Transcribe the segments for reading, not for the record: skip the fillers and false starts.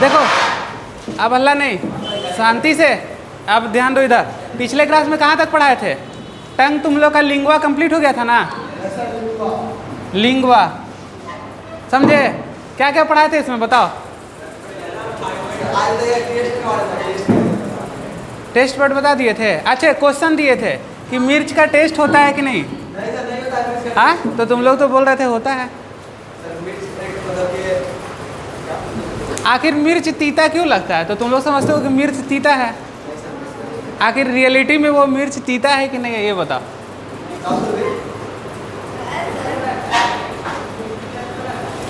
देखो अब हल्ला नहीं, शांति से। अब ध्यान दो इधर। पिछले क्लास में कहाँ तक पढ़ाए थे? टंग तुम लोग का लिंगवा कंप्लीट हो गया था ना? लिंगवा समझे? क्या क्या पढ़ाए थे इसमें बताओ? टेस्ट वर्ड बता दिए थे। अच्छा क्वेश्चन दिए थे कि मिर्च का टेस्ट होता है कि नहीं? हाँ तो तुम लोग तो बोल रहे थे होता है। आखिर मिर्च तीता क्यों लगता है? तो तुम लोग समझते हो कि मिर्च तीता है, आखिर रियलिटी में वो मिर्च तीता है कि नहीं है ये बताओ।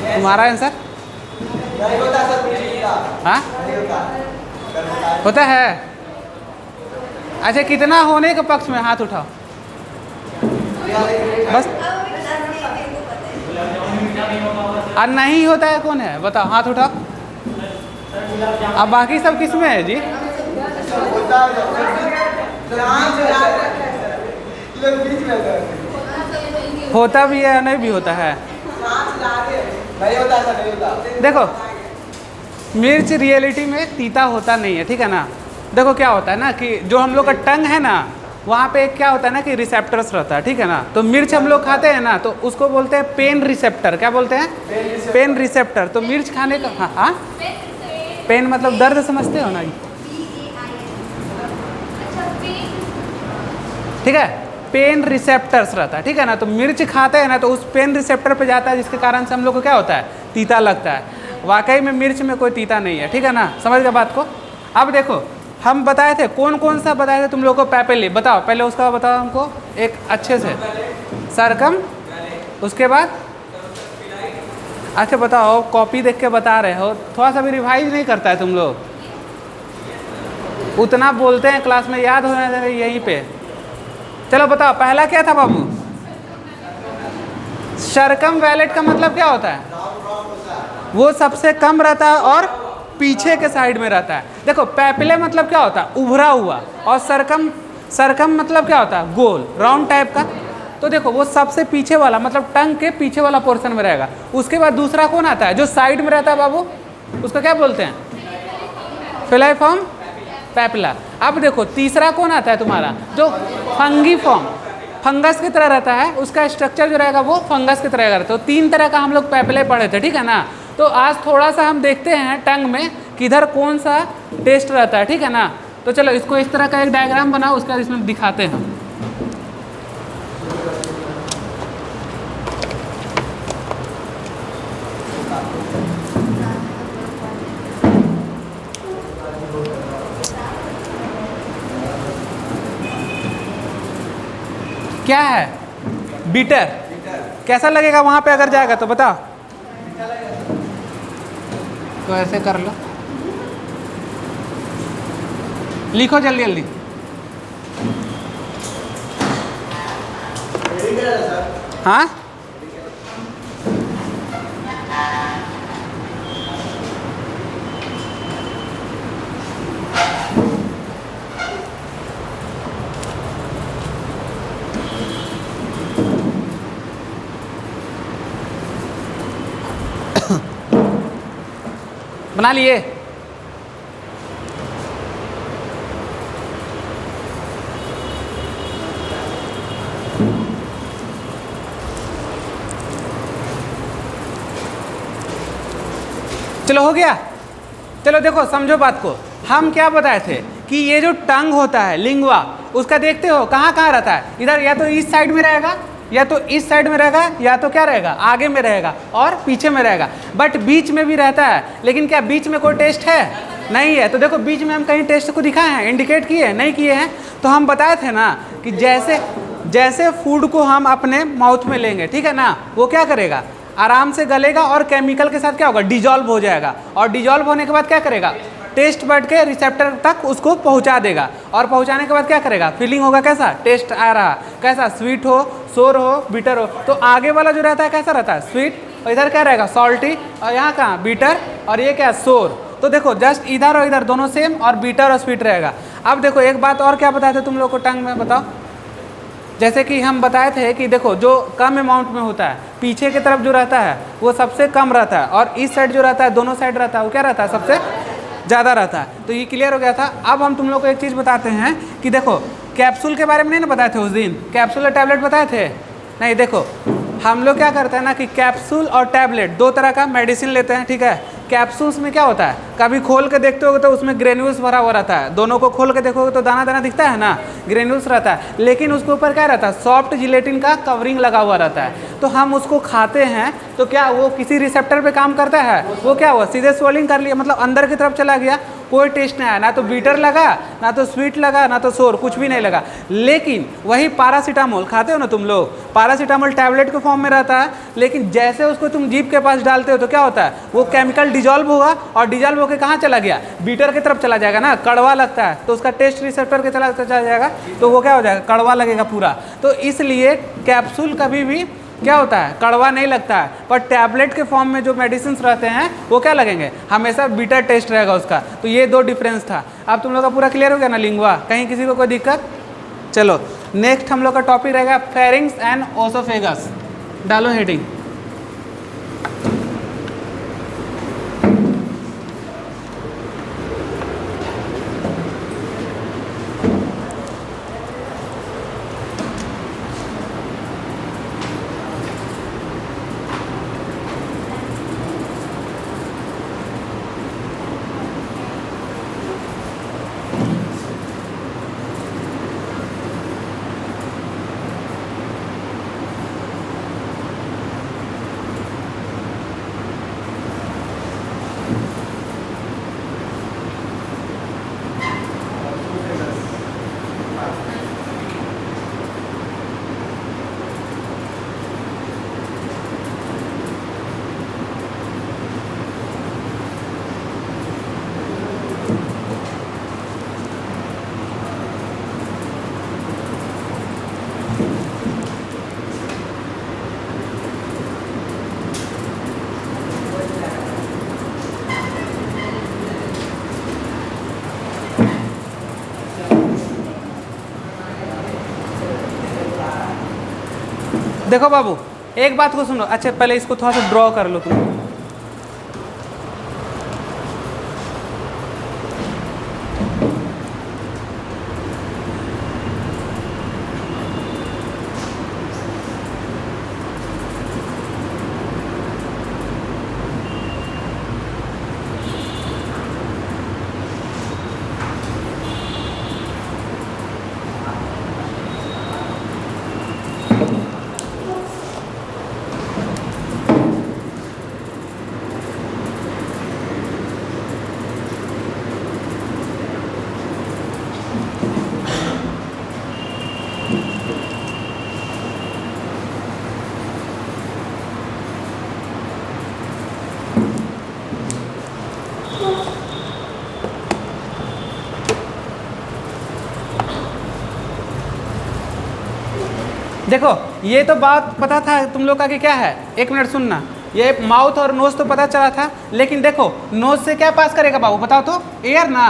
तुम्हारा आंसर? हाँ होता है। अच्छा कितना होने के पक्ष में हाथ उठाओ बस। और नहीं होता है कौन है बताओ, हाथ उठाओ। अब बाकी सब किस में है जी? होता भी है नहीं भी होता है। देखो मिर्च रियलिटी में तीता होता नहीं है, ठीक है ना। देखो क्या होता है ना कि जो हम लोग का टंग है ना वहाँ पे क्या होता है ना कि रिसेप्टर्स रहता है, ठीक है ना। तो मिर्च हम लोग खाते हैं ना तो उसको बोलते हैं पेन रिसेप्टर। क्या बोलते हैं? Pain receptor. तो मिर्च खाने का हाँ पेन मतलब दर्द समझते हो ना, ठीक है। पेन रिसेप्टर्स रहता है, ठीक है ना। तो मिर्च खाते हैं ना तो उस पेन रिसेप्टर पे जाता है जिसके कारण से हम लोग को क्या होता है? तीता लगता है। वाकई में मिर्च में कोई तीता नहीं है, ठीक है ना। समझ गए बात को? अब देखो हम बताए थे कौन कौन सा बताए थे तुम लोग को पैपेली। बताओ पहले उसका बताओ हमको एक अच्छे से। सरकम, उसके बाद अच्छा बताओ, कॉपी देख के बता रहे हो, थोड़ा सा भी रिवाइज नहीं करता है तुम लोग। उतना बोलते हैं क्लास में, याद होना चाहिए यहीं पे। चलो बताओ पहला क्या था बाबू? सरकम वैलेट का मतलब क्या होता है? वो सबसे कम रहता है और पीछे के साइड में रहता है। देखो पैपिले मतलब क्या होता है? उभरा हुआ। और सरकम मतलब क्या होता है? गोल राउंड टाइप का। तो देखो वो सबसे पीछे वाला मतलब टंग के पीछे वाला पोर्शन में रहेगा। उसके बाद दूसरा कौन आता है? जो साइड में रहता है बाबू, उसको क्या बोलते हैं? फिलाइफॉर्म पैपिला। अब देखो तीसरा कौन आता है तुम्हारा? जो फंगीफॉर्म, फंगस की तरह रहता है, उसका स्ट्रक्चर जो रहेगा वो फंगस की तरह रहता है। तो तीन तरह का हम लोग पैपिले पढ़े थे, ठीक है ना। तो आज थोड़ा सा हम देखते हैं टंग में किधर कौन सा टेस्ट रहता है, ठीक है ना। तो चलो इसको इस तरह का एक डायग्राम बनाओ, उसका इसमें दिखाते हैं। क्या है? बीटर। कैसा लगेगा वहां पे अगर जाएगा तो बताओ। तो ऐसे कर लो, लिखो जल्दी जल्दी। हाँ बना लिए? चलो हो गया। चलो देखो समझो बात को। हम क्या बताए थे कि ये जो टंग होता है लिंगवा, उसका देखते हो कहाँ कहाँ रहता है? इधर या तो इस साइड में रहेगा, या तो इस साइड में रहेगा, या तो क्या रहेगा? आगे में रहेगा और पीछे में रहेगा। बट बीच में भी रहता है। लेकिन क्या बीच में कोई टेस्ट है? नहीं है। तो देखो बीच में हम कहीं टेस्ट को दिखाए हैं, इंडिकेट किए हैं? नहीं किए हैं। तो हम बताए थे ना कि जैसे जैसे फूड को हम अपने माउथ में लेंगे, ठीक है ना, वो क्या करेगा? आराम से गलेगा और केमिकल के साथ क्या होगा? डिजॉल्व हो जाएगा। और डिजॉल्व होने के बाद क्या करेगा? टेस्ट बड के रिसेप्टर तक उसको पहुंचा देगा। और पहुंचाने के बाद क्या करेगा? फीलिंग होगा कैसा? टेस्ट आ रहा, कैसा? स्वीट हो, सोर हो, बीटर हो। तो आगे वाला जो रहता है कैसा रहता है? स्वीट। और इधर क्या रहेगा? सॉल्टी। और यहाँ कहाँ? बीटर। और ये क्या? सोर। तो देखो जस्ट इधर और इधर दोनों सेम, और बीटर और स्वीट रहेगा। अब देखो एक बात और क्या बताए थे तुम लोग को टंग में, बताओ। जैसे कि हम बताए थे कि देखो जो कम अमाउंट में होता है, पीछे की तरफ जो रहता है वो सबसे कम रहता है, और इस साइड जो रहता है, दोनों साइड रहता है, वो क्या रहता है? सबसे ज़्यादा रहता है। तो ये क्लियर हो गया था। अब हम तुम लोग को एक चीज़ बताते हैं कि देखो कैप्सूल के बारे में नहीं ना बताए थे उस दिन, कैप्सूल और टैबलेट बताए थे नहीं। देखो हम लोग क्या करते हैं ना कि कैप्सूल और टैबलेट दो तरह का मेडिसिन लेते हैं, ठीक है। कैप्सूल्स में क्या होता है, कभी खोल के देखते होगे तो उसमें ग्रेन्यूल्स भरा हुआ रहता है, दोनों को खोल के देखोगे तो दाना दाना दिखता है ना, ग्रेन्यूल्स रहता है, लेकिन उसके ऊपर क्या रहता है, सॉफ्ट जिलेटिन का कवरिंग लगा हुआ रहता है। तो हम उसको खाते हैं तो क्या वो किसी रिसेप्टर पे काम करता है, वो क्या हुआ, सीधे स्वेलिंग कर लिया, मतलब अंदर की तरफ चला गया, कोई टेस्ट नहीं आया, ना तो बीटर लगा, ना तो स्वीट लगा, ना तो सोर, कुछ भी नहीं लगा। लेकिन वही पैरासीटामोल खाते हो ना तुम लोग, पैरासीटामोल टैबलेट के फॉर्म में रहता है, लेकिन जैसे उसको तुम जीभ के पास डालते हो तो क्या होता है, वो केमिकल डिजॉल्व होगा और डिजॉल्व होकर कहाँ चला गया, बीटर की तरफ चला जाएगा ना, कड़वा लगता है तो उसका टेस्ट रिसेप्टर के चला जाएगा तो वो क्या हो जाएगा, कड़वा लगेगा पूरा। तो इसलिए कैप्सूल कभी भी क्या होता है, कड़वा नहीं लगता है, पर टैबलेट के फॉर्म में जो मेडिसिन रहते हैं वो क्या लगेंगे, हमेशा बीटर टेस्ट रहेगा उसका। तो ये दो डिफरेंस था। अब तुम लोग का पूरा क्लियर हो गया ना लिंगवा, कहीं किसी को कोई दिक्कत। चलो नेक्स्ट हम लोग का टॉपिक रहेगा फेरिंग्स एंड ओसोफेगस। डालो हेडिंग। देखो बाबू एक बात को सुनो, अच्छा पहले इसको थोड़ा सा ड्रॉ कर लो तुम। देखो ये तो बात पता था तुम लोग का कि क्या है, एक मिनट सुनना, ये माउथ और नोज तो पता चला था, लेकिन देखो नोज से क्या पास करेगा बाबू बताओ तो, एयर ना,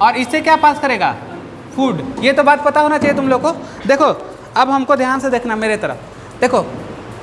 और इससे क्या पास करेगा, फूड। ये तो बात पता होना चाहिए तुम लोग को। देखो अब हमको ध्यान से देखना मेरे तरफ। देखो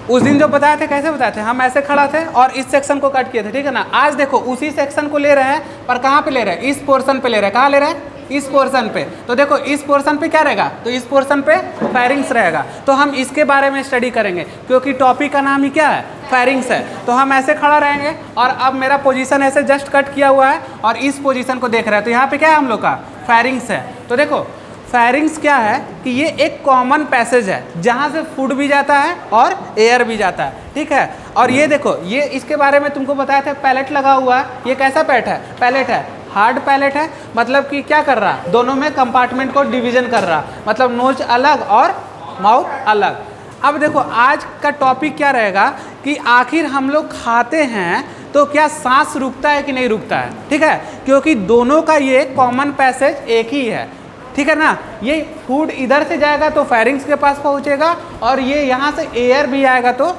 उस दिन जो बताए थे कैसे बताए थे, हम ऐसे खड़ा थे और इस सेक्शन को कट किए थे, ठीक है ना। आज देखो उसी सेक्शन को ले रहे हैं, पर कहाँ पे ले रहे हैं, इस पोर्शन पे ले रहे हैं। कहाँ ले रहे हैं, इस पोर्शन पे। तो देखो इस पोर्शन पे क्या रहेगा, तो इस पोर्शन पे फेरिंग्स रहेगा। तो हम इसके बारे में स्टडी करेंगे क्योंकि टॉपिक का नाम ही क्या है, फेरिंग्स है। तो हम ऐसे खड़ा रहेंगे और अब मेरा पोजीशन ऐसे जस्ट कट किया हुआ है और इस पोजीशन को देख रहे हैं, तो यहाँ पे क्या है हम लोग का फेरिंग्स है। तो देखो फेरिंग्स क्या है कि ये एक कॉमन पैसेज है जहाँ से फूड भी जाता है और एयर भी जाता है, ठीक है। और ये देखो ये इसके बारे में तुमको बताया था, पैलेट लगा हुआ है। ये कैसा पैलेट है, हार्ड पैलेट है, मतलब कि क्या कर रहा, दोनों में कंपार्टमेंट को डिवीजन कर रहा, मतलब नोज अलग और माउथ अलग। अब देखो आज का टॉपिक क्या रहेगा कि आखिर हम लोग खाते हैं तो क्या सांस रुकता है कि नहीं रुकता है, ठीक है, क्योंकि दोनों का ये कॉमन पैसेज एक ही है, ठीक है ना। ये फूड इधर से जाएगा तो फेरिंग्स के पास पहुंचेगा और ये यहाँ से एयर भी आएगा तो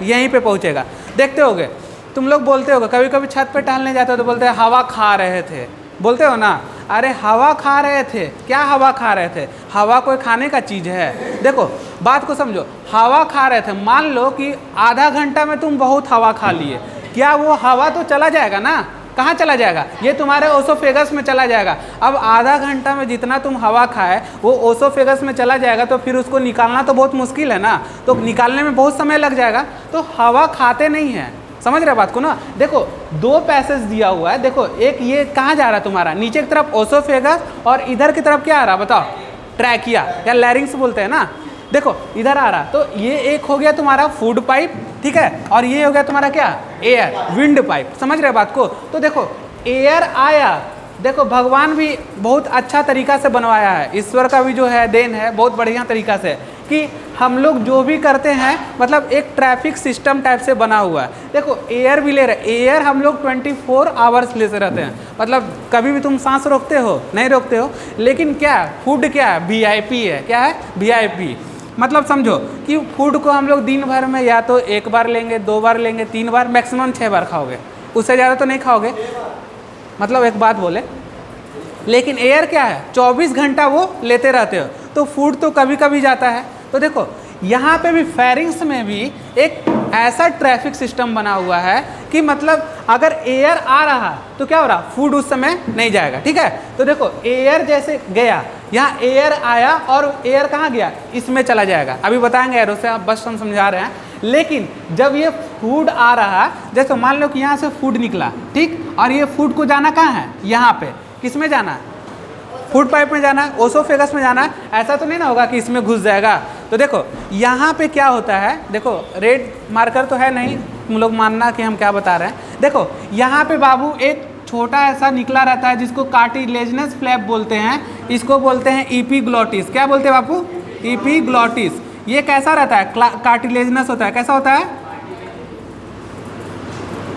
यहीं पे पहुंचेगा। देखते होगे तुम लोग बोलते होगे, कभी कभी छत पे टहलने जाते हो तो बोलते हैं हवा खा रहे थे, बोलते हो ना। अरे हवा खा रहे थे, क्या हवा खा रहे थे, हवा कोई खाने का चीज़ है। देखो बात को समझो, हवा खा रहे थे, मान लो कि आधा घंटा में तुम बहुत हवा खा लिए, क्या वो हवा तो चला जाएगा ना, कहाँ चला जाएगा? ये तुम्हारे ओसोफेगस में चला जाएगा। अब आधा घंटा में जितना तुम हवा खाए वो ओसोफेगस में चला जाएगा, तो फिर उसको निकालना तो बहुत मुश्किल है ना, तो निकालने में बहुत समय लग जाएगा। तो हवा खाते नहीं हैं, समझ रहे बात को ना। देखो 2 पैसेज दिया हुआ है, देखो एक ये कहाँ जा रहा है तुम्हारा, नीचे की तरफ ओसोफेगस, और इधर की तरफ क्या आ रहा है बताओ? ट्रैकिया या लैरिंग्स बोलते हैं ना। देखो इधर आ रहा, तो ये एक हो गया तुम्हारा फूड पाइप, ठीक है, और ये हो गया तुम्हारा क्या? Air, wind pipe. समझ रहे बात को? तो देखो एयर आया, देखो भगवान भी बहुत अच्छा तरीका से बनवाया है, ईश्वर का भी जो है देन है बहुत बढ़िया तरीका से, कि हम लोग जो भी करते हैं मतलब एक ट्रैफिक सिस्टम टाइप से बना हुआ है। देखो एयर भी ले रहे, एयर हम लोग 24 आवर्स लेते रहते हैं, मतलब कभी भी तुम सांस रोकते हो? नहीं रोकते हो। लेकिन क्या है? फूड क्या है? VIP है। क्या है? VIP। मतलब समझो कि फूड को हम लोग दिन भर में या तो 1 बार लेंगे, 2 बार लेंगे, 3 बार, मैक्सिमम 6 बार खाओगे, उससे ज़्यादा तो नहीं खाओगे, मतलब एक बात बोले। लेकिन एयर क्या है? 24 घंटा वो लेते रहते हो, तो फूड तो कभी कभी जाता है। तो देखो यहाँ पे भी फेरिंग्स में भी एक ऐसा ट्रैफिक सिस्टम बना हुआ है कि मतलब अगर एयर आ रहा तो क्या हो रहा? फूड उस समय नहीं जाएगा, ठीक है। तो देखो एयर जैसे गया, यहाँ एयर आया और एयर कहाँ गया? इसमें चला जाएगा, अभी बताएंगे एरो से, आप बस हम समझा रहे हैं। लेकिन जब ये फूड आ रहा, जैसे मान लो कि यहाँ से फूड निकला, ठीक, और ये फूड को जाना कहाँ है? यहाँ पे। किस में जाना है? फूड पाइप में जाना है, ओसोफेगस में जाना है। ऐसा तो नहीं ना होगा कि इसमें घुस जाएगा। तो देखो यहाँ पे क्या होता है, देखो रेड मार्कर तो है नहीं, तुम लोग मानना कि हम क्या बता रहे हैं। देखो यहाँ पे बाबू एक छोटा ऐसा निकला रहता है जिसको कार्टिलेजिनस फ्लैप बोलते हैं, इसको बोलते हैं एपिग्लॉटिस। क्या बोलते हैं बापू? एपिग्लॉटिस। ये कैसा रहता है? कार्टिलेजिनस होता है। कैसा होता है?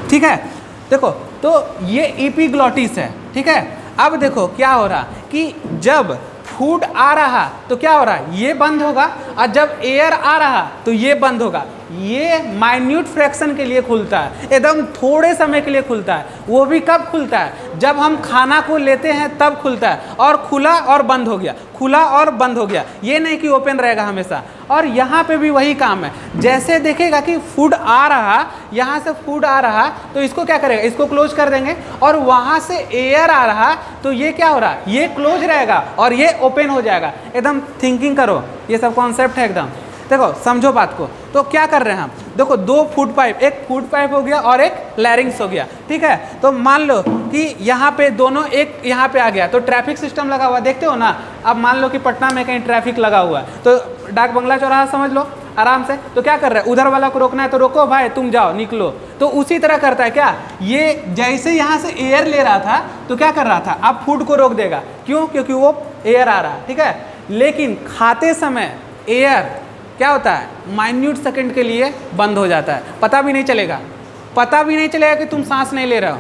ठीक है। देखो तो ये एपिग्लॉटिस है, ठीक है। अब देखो क्या हो रहा कि जब फूड आ रहा तो क्या हो रहा है? ये बंद होगा, और जब एयर आ रहा तो ये बंद होगा। ये माइन्यूट फ्रैक्शन के लिए खुलता है, एकदम थोड़े समय के लिए खुलता है। वो भी कब खुलता है? जब हम खाना को लेते हैं तब खुलता है, और खुला और बंद हो गया, खुला और बंद हो गया, ये नहीं कि ओपन रहेगा हमेशा। और यहाँ पे भी वही काम है, जैसे देखेगा कि फूड आ रहा, यहाँ से फूड आ रहा तो इसको क्या करेगा? इसको क्लोज कर देंगे, और वहाँ से एयर आ रहा तो ये क्या हो रहा? ये क्लोज रहेगा और ये ओपन हो जाएगा। एकदम थिंकिंग करो, ये सब कॉन्सेप्ट है एकदम। देखो समझो बात को। तो क्या कर रहे हैं हम? देखो 2 फूड पाइप, एक फूड पाइप हो गया और एक लैरिंग्स हो गया, ठीक है। तो मान लो कि यहाँ पे दोनों, एक यहाँ पे आ गया तो ट्रैफिक सिस्टम लगा हुआ, देखते हो ना। अब मान लो कि पटना में कहीं ट्रैफिक लगा हुआ है, तो डाक बंगला चौराहा समझ लो आराम से। तो क्या कर रहा है? उधर वाला को रोकना है तो रोको भाई, तुम जाओ, निकलो। तो उसी तरह करता है क्या? ये जैसे यहाँ से एयर ले रहा था तो क्या कर रहा था? अब फूड को रोक देगा। क्यों? क्योंकि वो एयर आ रहा है, ठीक है। लेकिन खाते समय एयर क्या होता है? माइन्यूट सेकंड के लिए बंद हो जाता है, पता भी नहीं चलेगा, पता भी नहीं चलेगा कि तुम सांस नहीं ले रहे हो,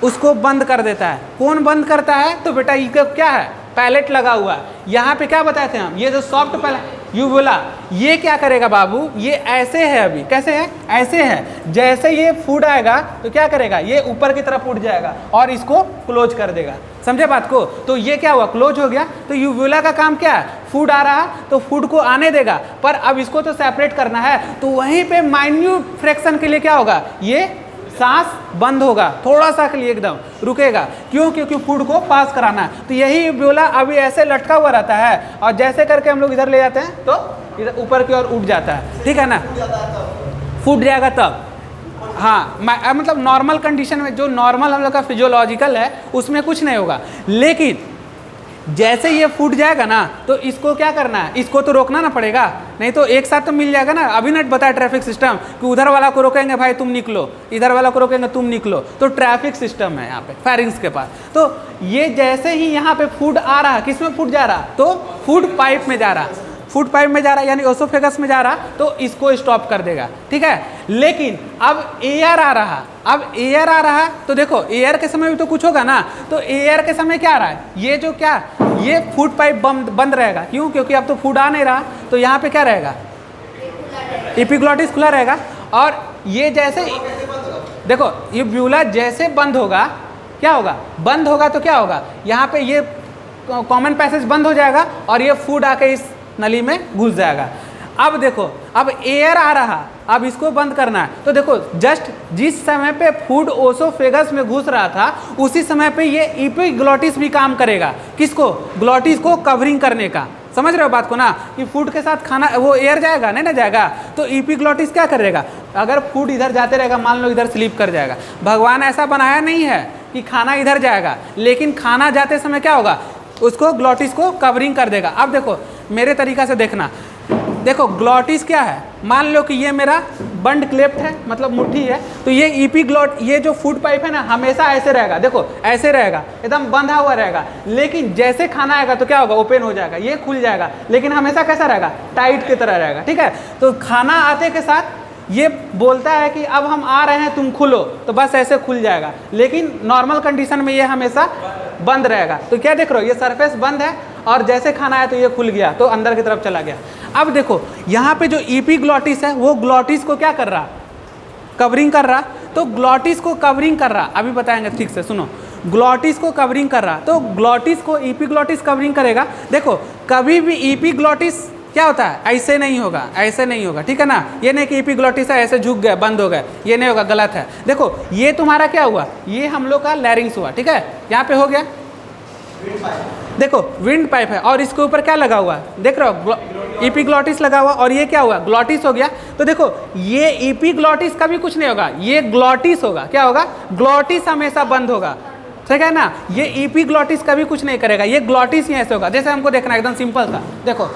उसको बंद कर देता है। कौन बंद करता है? तो बेटा ये क्या है? पैलेट लगा हुआ है। यहाँ पे क्या बताए थे हम? ये जो सॉफ्ट पैलेट यूवुला, ये क्या करेगा बाबू? ये ऐसे है, अभी कैसे है? ऐसे है। जैसे ये फूड आएगा तो क्या करेगा? ये ऊपर की तरफ उठ जाएगा और इसको क्लोज कर देगा। समझे बात को? तो ये क्या हुआ? क्लोज हो गया। तो यूवुला का काम क्या है? फूड आ रहा तो फूड को आने देगा, पर अब इसको तो सेपरेट करना है, तो वहीं पे माइन्यूट फ्रैक्शन के लिए क्या होगा? ये सांस बंद होगा, थोड़ा सा के लिए एकदम रुकेगा। क्यों? क्योंकि फूड को पास कराना है। तो यही ब्यूला अभी ऐसे लटका हुआ रहता है, और जैसे करके हम लोग इधर ले जाते हैं तो इधर ऊपर की ओर उठ जाता है, ठीक है ना। फूड जाएगा तब, हाँ, मतलब नॉर्मल कंडीशन में, जो नॉर्मल हम लोग का फिजियोलॉजिकल है उसमें कुछ नहीं होगा। लेकिन जैसे ये फूट जाएगा ना तो इसको क्या करना है? इसको तो रोकना ना पड़ेगा, नहीं तो एक साथ तो मिल जाएगा ना। अभी नेट बताया ट्रैफिक सिस्टम कि उधर वाला को रोकेंगे भाई तुम निकलो, इधर वाला को रोकेंगे तुम निकलो। तो ट्रैफिक सिस्टम है यहाँ पे फेरिंग्स के पास। तो ये जैसे ही यहाँ पे फूड आ रहा, किस में फूड जा रहा? तो फूड पाइप में जा रहा, फूड पाइप में जा रहा यानी ओसोफेगस में जा रहा, तो इसको स्टॉप कर देगा, ठीक है। लेकिन अब एयर आ रहा, अब एयर आ रहा तो देखो एयर के समय भी तो कुछ होगा ना। तो एयर के समय क्या आ रहा है? ये जो क्या, ये फूड पाइप बंद रहेगा। क्यों? क्योंकि अब तो फूड आ नहीं रहा, तो यहाँ पे क्या रहेगा? एपिग्लॉटिस खुला रहेगा। और ये जैसे देखो ये ब्यूला जैसे बंद होगा, क्या होगा? बंद होगा तो क्या होगा? यहाँ पे ये कॉमन पैसेज बंद हो जाएगा और ये फूड आके इस नली में घुस जाएगा। अब देखो, अब एयर आ रहा अब इसको बंद करना है। तो देखो जस्ट जिस समय पे फूड ओसोफेगस में घुस रहा था उसी समय पे ये एपिग्लॉटिस भी काम करेगा। किसको? ग्लॉटिस को कवरिंग करने का। समझ रहे हो बात को ना, कि फूड के साथ खाना वो एयर जाएगा नहीं ना जाएगा, तो एपिग्लॉटिस क्या करेगा, अगर फूड इधर जाते रहेगा, मान लो इधर स्लिप कर जाएगा, भगवान ऐसा बनाया नहीं है कि खाना इधर जाएगा, लेकिन खाना जाते समय क्या होगा, उसको ग्लॉटिस को कवरिंग कर देगा। अब देखो मेरे तरीका से देखना, देखो ग्लॉटिस क्या है, मान लो कि ये मेरा बंड क्लेफ्ट है, मतलब मुट्ठी है, तो ये एपिग्लॉट, ये जो फूड पाइप है ना हमेशा ऐसे रहेगा, देखो ऐसे रहेगा, एकदम बंधा हुआ रहेगा, लेकिन जैसे खाना आएगा तो क्या होगा, ओपन हो जाएगा, ये खुल जाएगा, लेकिन हमेशा कैसा रहेगा, टाइट की तरह रहेगा। ठीक है, तो खाना आते के साथ ये बोलता है कि अब हम आ रहे हैं तुम खुलो, तो बस ऐसे खुल जाएगा, लेकिन नॉर्मल कंडीशन में ये हमेशा बंद रहेगा। तो क्या देख रहे हो, ये सरफेस बंद है और जैसे खाना आया तो ये खुल गया, तो अंदर की तरफ चला गया। अब देखो यहाँ पे जो एपिग्लॉटिस है वो ग्लॉटिस को क्या कर रहा, कवरिंग कर रहा, तो ग्लॉटिस को कवरिंग कर रहा, अभी बताएंगे ठीक से सुनो, ग्लॉटिस को कवरिंग कर रहा, तो ग्लॉटिस को एपिग्लॉटिस कवरिंग करेगा। देखो कभी भी एपिग्लॉटिस क्या होता है, ऐसे नहीं होगा, ऐसे नहीं होगा, ठीक है ना, ये नहीं कि एपिग्लॉटिस है ऐसे झुक गया बंद हो गया, ये नहीं होगा, गलत है। देखो ये तुम्हारा क्या हुआ, ये हम लोग का लैरिंग्स हुआ, ठीक है, यहाँ पे हो गया, देखो विंड पाइप है और इसके ऊपर क्या लगा हुआ है, देख रहे हो एपिग्लॉटिस लगा हुआ, और ये क्या हुआ, ग्लॉटिस हो गया। तो देखो ये एपिग्लॉटिस का भी कुछ नहीं होगा, ये ग्लॉटिस होगा, क्या होगा, ग्लॉटिस हमेशा बंद होगा, ठीक है ना, ये एपिग्लॉटिस का भी कुछ नहीं करेगा, ये ग्लॉटिस ही ऐसे होगा। जैसे हमको देखना है एकदम सिंपल सा, देखो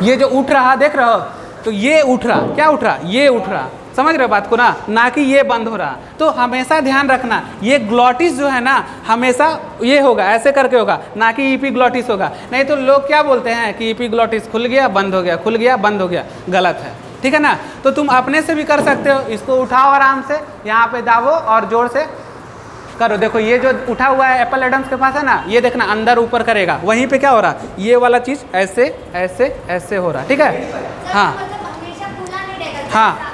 ये जो उठ रहा देख रहे हो, तो ये उठ रहा, क्या उठ रहा, ये उठ रहा, समझ रहे हो बात को ना कि ये बंद हो रहा। तो हमेशा ध्यान रखना ये ग्लॉटिस जो है ना हमेशा ये होगा, ऐसे करके होगा, ना कि एपिग्लॉटिस होगा। नहीं तो लोग क्या बोलते हैं कि एपिग्लॉटिस खुल गया बंद हो गया, खुल गया बंद हो गया, गलत है, ठीक है ना। तो तुम अपने से भी कर सकते हो, इसको उठाओ आराम से, यहाँ पे दाबो और जोर से करो। देखो ये जो उठा हुआ है एप्पल एडम्स के पास है ना, ये देखना अंदर ऊपर करेगा, वहीं पे क्या हो रहा, ये वाला चीज ऐसे ऐसे ऐसे हो रहा, ठीक है। हाँ हाँ,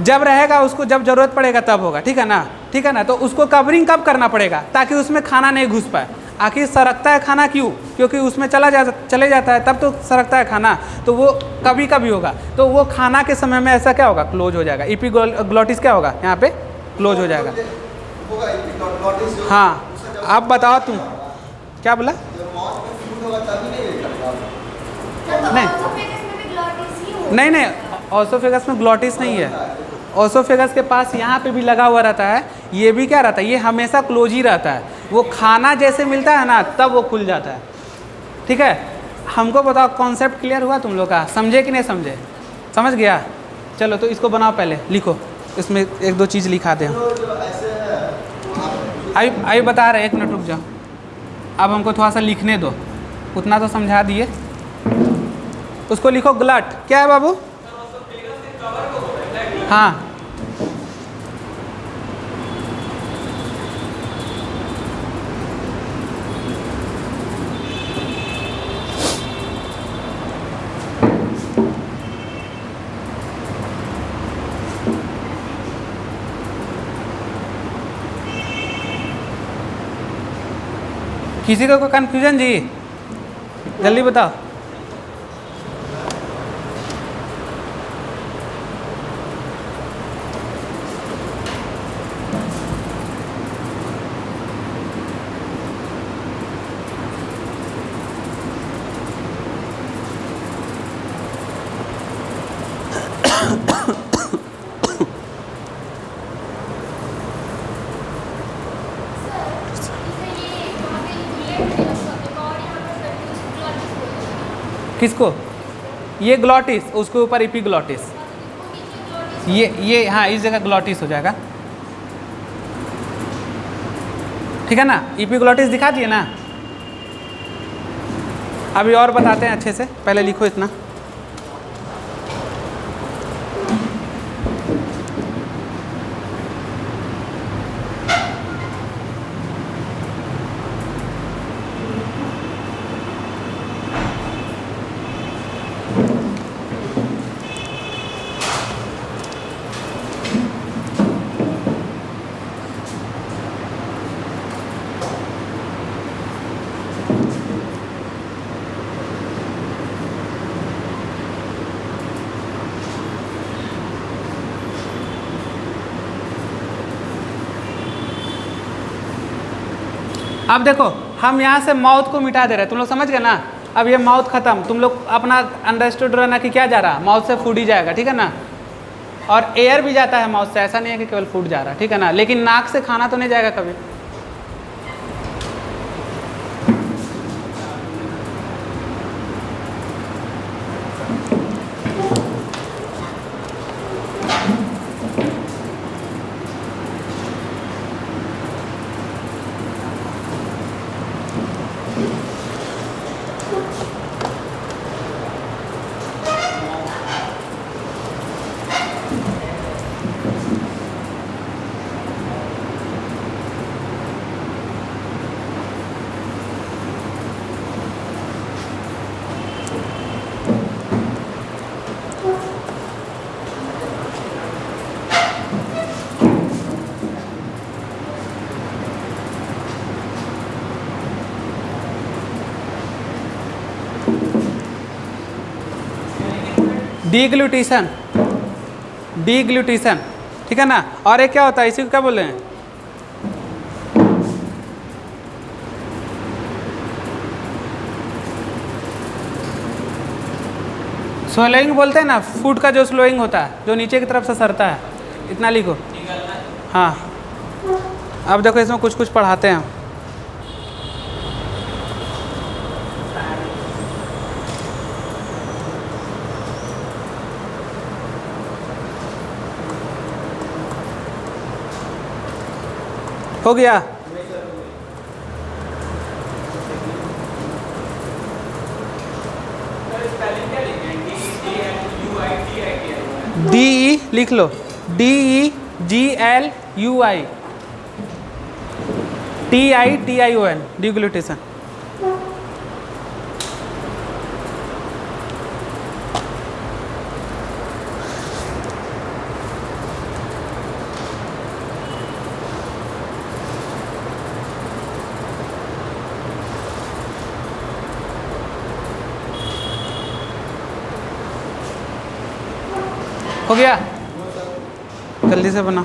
जब रहेगा उसको जब जरूरत पड़ेगा तब होगा, ठीक है ना, ठीक है ना। तो उसको कवरिंग कब करना पड़ेगा, ताकि उसमें खाना नहीं घुस पाए। आखिर सरकता है खाना क्यों, क्योंकि उसमें चले जाता है, तब तो सरकता है खाना, तो वो कभी कभी होगा, तो वो खाना के समय में ऐसा क्या होगा, क्लोज हो जाएगा, एपिग्लॉटिस क्या होगा, यहाँ पे क्लोज हो जाएगा। हाँ आप बताओ तुम क्या बोला, नहीं नहीं, ओसोफेगस में ग्लॉटिस नहीं है, ओसोफेगस के पास यहाँ पे भी लगा हुआ रहता है, ये भी क्या रहता है, ये हमेशा क्लोज ही रहता है, वो खाना जैसे मिलता है ना तब वो खुल जाता है, ठीक है। हमको बताओ कॉन्सेप्ट क्लियर हुआ तुम लोग का, समझे कि नहीं समझे, समझ गया। चलो तो इसको बनाओ, पहले लिखो, इसमें एक दो चीज़ लिखा दें। अभी बता रहे, एक मिनट रुक जाओ, अब हमको थोड़ा सा लिखने दो, उतना तो समझा दिए। उसको लिखो ग्लट, क्या है बाबू, हाँ किसी को कोई कन्फ्यूजन जी, जल्दी बताओ। किसको, ये ग्लॉटिस, उसके ऊपर एपिग्लॉटिस, ये हाँ इस जगह ग्लॉटिस हो जाएगा, ठीक है ना। एपिग्लॉटिस दिखा दिए ना, अभी और बताते हैं अच्छे से, पहले लिखो इतना। अब देखो हम यहाँ से माउथ को मिटा दे रहे हैं, तुम लोग समझ गए ना। अब ये माउथ खत्म, तुम लोग अपना अंडरस्टूड रहना कि क्या जा रहा है, माउथ से फूड ही जाएगा, ठीक है ना। और एयर भी जाता है माउथ से, ऐसा नहीं है कि केवल फूड जा रहा है, ठीक है ना। लेकिन नाक से खाना तो नहीं जाएगा कभी। डीग्लूटिशन, डीग्लूटिशन, ठीक है ना। और एक क्या होता है, इसी को क्या बोल रहे हैं, स्लोइंग बोलते हैं ना। फूड का जो स्लोइंग होता है, जो नीचे की तरफ से सरता है, इतना लिखो। हाँ, अब देखो इसमें कुछ कुछ पढ़ाते हैं। हो गया। DE लिख लो, DEGLUI, TITION, डिग्लूटेशन। हो गया, जल्दी से बना।